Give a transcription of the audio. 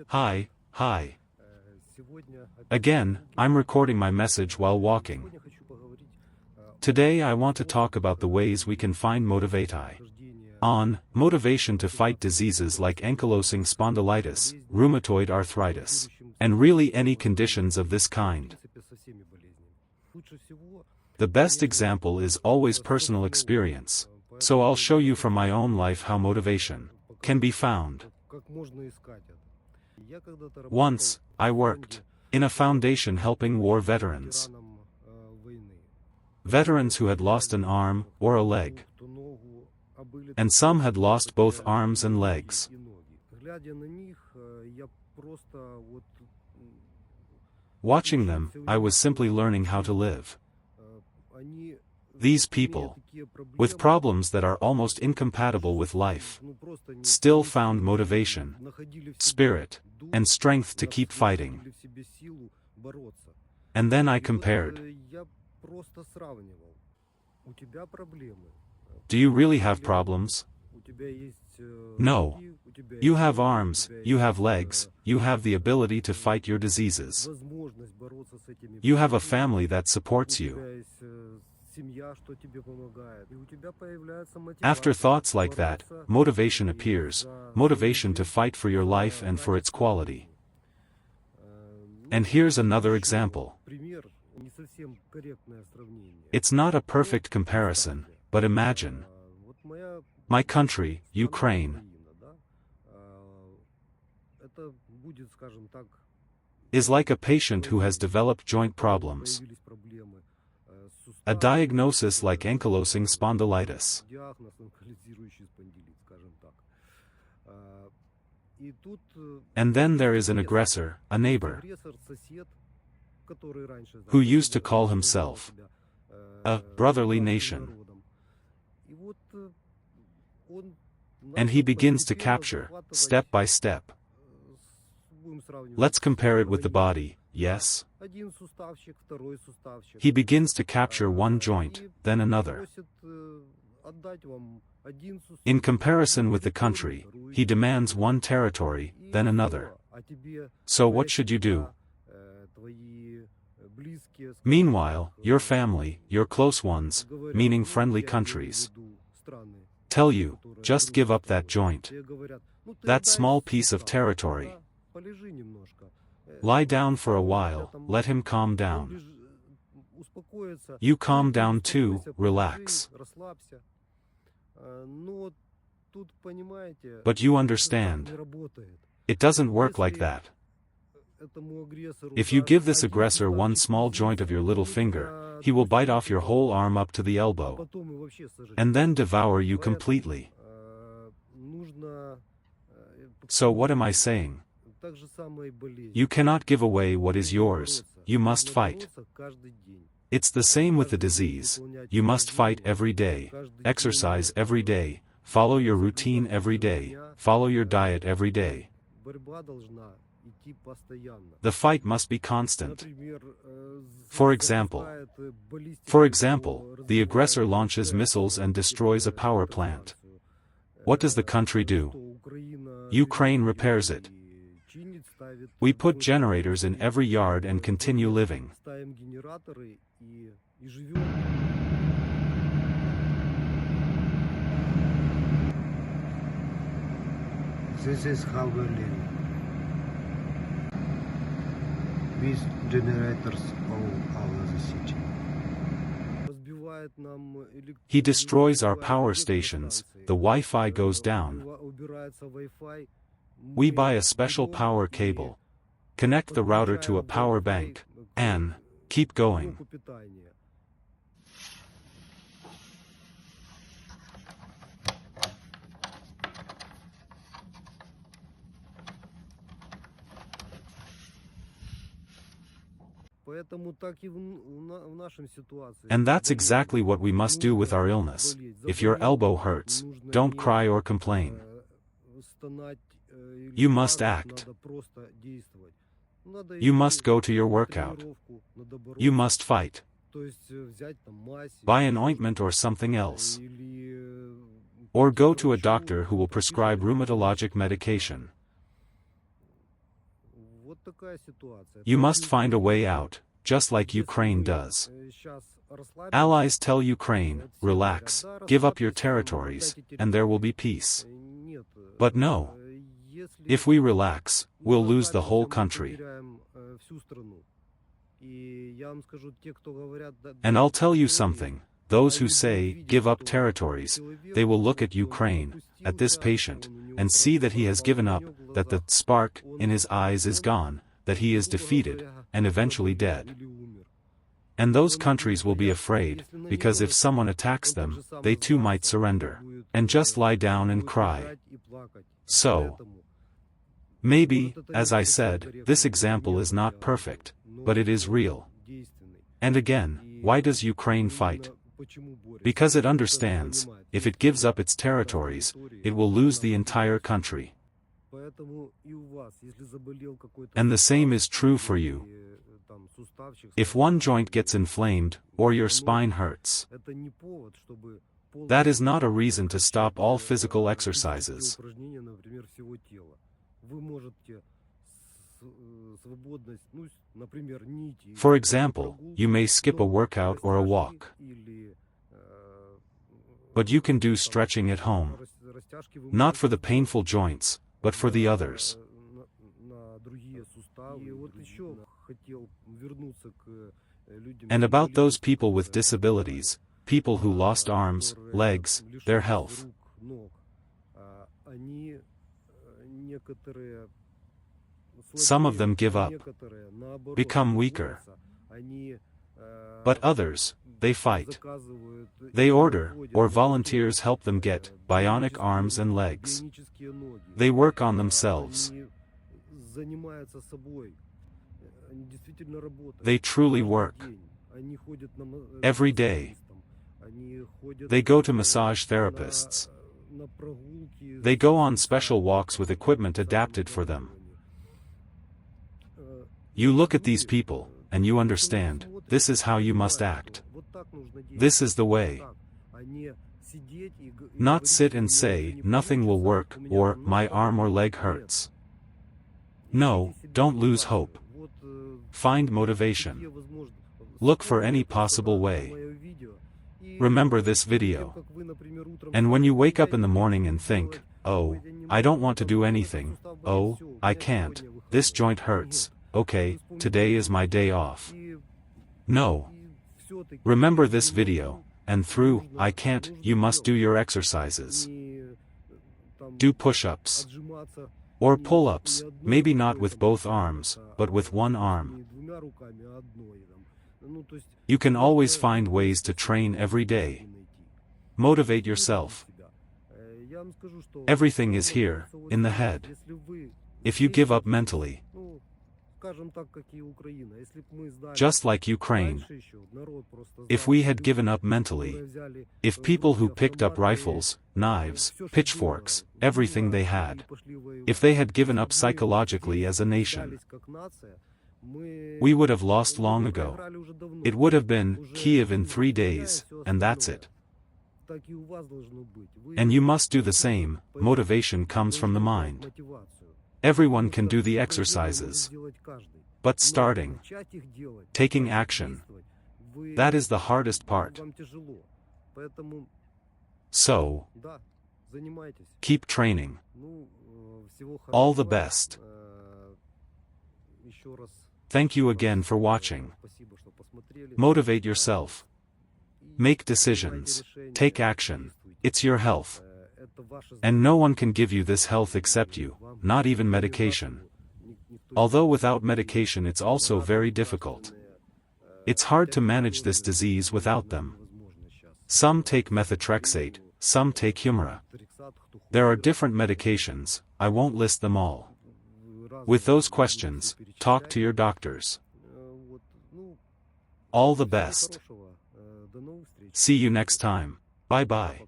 Hi. Again, I'm recording my message while walking. Today I want to talk about the ways we can find motivation to fight diseases like ankylosing spondylitis, rheumatoid arthritis, and really any conditions of this kind. The best example is always personal experience, so I'll show you from my own life how motivation can be found. Once, I worked in a foundation helping war veterans. Veterans who had lost an arm or a leg. And some had lost both arms and legs. Watching them, I was simply learning how to live. These people, with problems that are almost incompatible with life, still found motivation, spirit, and strength to keep fighting. And then I compared. Do you really have problems? No. You have arms, you have legs, you have the ability to fight your diseases. You have a family that supports you. After thoughts like that, motivation appears, motivation to fight for your life and for its quality. And here's another example. It's not a perfect comparison, but imagine. My country, Ukraine, is like a patient who has developed joint problems. A diagnosis like ankylosing spondylitis. And then there is an aggressor, a neighbor, who used to call himself a brotherly nation. And he begins to capture, step by step. Let's compare it with the body, yes? He begins to capture one joint, then another. In comparison with the country, he demands one territory, then another. So what should you do? Meanwhile, your family, your close ones, meaning friendly countries, tell you, just give up that joint. That small piece of territory. Lie down for a while, let him calm down. You calm down too, relax. But you understand. It doesn't work like that. If you give this aggressor one small joint of your little finger, he will bite off your whole arm up to the elbow. And then devour you completely. So what am I saying? You cannot give away what is yours, you must fight. It's the same with the disease, you must fight every day, exercise every day, follow your routine every day, follow your diet every day. The fight must be constant. For example, the aggressor launches missiles and destroys a power plant. What does the country do? Ukraine repairs it. We put generators in every yard and continue living. This is how we live. With generators all over the city. He destroys our power stations, the Wi-Fi goes down. We buy a special power cable, connect the router to a power bank, and keep going. And that's exactly what we must do with our illness. If your elbow hurts, don't cry or complain. You must act. You must go to your workout. You must fight. Buy an ointment or something else. Or go to a doctor who will prescribe rheumatologic medication. You must find a way out, just like Ukraine does. Allies tell Ukraine, relax, give up your territories, and there will be peace. But no. If we relax, we'll lose the whole country. And I'll tell you something, those who say, give up territories, they will look at Ukraine, at this patient, and see that he has given up, that the spark in his eyes is gone, that he is defeated, and eventually dead. And those countries will be afraid, because if someone attacks them, they too might surrender, and just lie down and cry. So, maybe, as I said, this example is not perfect, but it is real. And again, why does Ukraine fight? Because it understands, if it gives up its territories, it will lose the entire country. And the same is true for you. If one joint gets inflamed, or your spine hurts, that is not a reason to stop all physical exercises. For example, you may skip a workout or a walk. But you can do stretching at home. Not for the painful joints, but for the others. And about those people with disabilities, people who lost arms, legs, their health. Some of them give up, become weaker. But others, they fight. They order, or volunteers help them get, bionic arms and legs. They work on themselves. They truly work. Every day. They go to massage therapists. They go on special walks with equipment adapted for them. You look at these people, and you understand, this is how you must act. This is the way. Not sit and say, nothing will work, or, my arm or leg hurts. No, don't lose hope. Find motivation. Look for any possible way. Remember this video. And when you wake up in the morning and think, oh, I don't want to do anything, oh, I can't, this joint hurts, okay, today is my day off. No. Remember this video, and through, I can't, you must do your exercises. Do push-ups. Or pull-ups, maybe not with both arms, but with one arm. You can always find ways to train every day. Motivate yourself. Everything is here, in the head. If you give up mentally, just like Ukraine, if we had given up mentally, if people who picked up rifles, knives, pitchforks, everything they had, if they had given up psychologically as a nation, we would have lost long ago. It would have been Kiev in 3 days, and that's it. And you must do the same. Motivation comes from the mind. Everyone can do the exercises. But starting, taking action, that is the hardest part. So, keep training. All the best. Thank you again for watching. Motivate yourself. Make decisions. Take action. It's your health. And no one can give you this health except you, not even medication. Although without medication it's also very difficult. It's hard to manage this disease without them. Some take methotrexate, some take Humira. There are different medications, I won't list them all. With those questions, talk to your doctors. All the best. See you next time. Bye-bye.